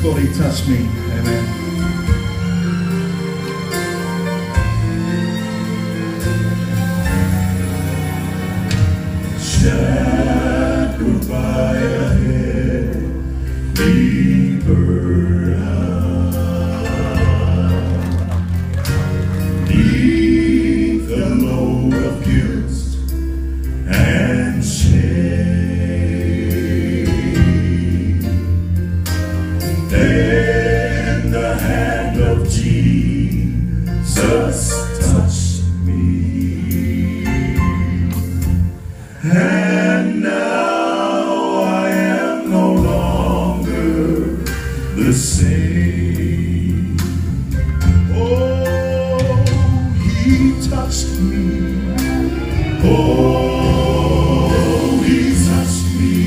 thought he touched me. Amen. Sad goodbye ahead, deeper neath the load of guilt and shame. Then the hand of Jesus touched me, and now I am no longer the same. Oh, he touched me. Oh, he touched me.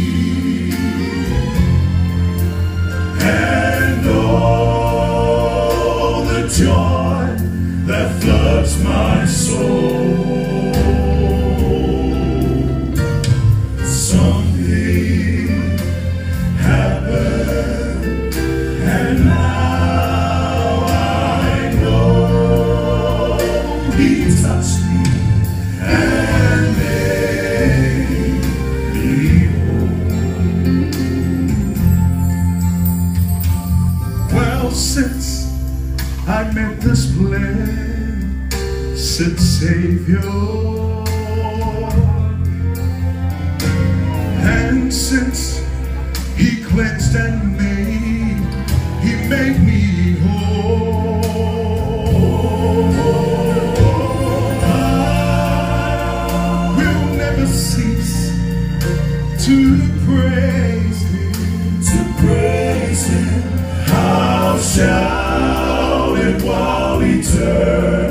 And oh, the joy that floods my soul. Something happened, and now I know he touched me and made me whole. Well, since I met this blessed Savior, and since he cleansed and he made me whole, I will never cease to praise him. I'll shout it while he turns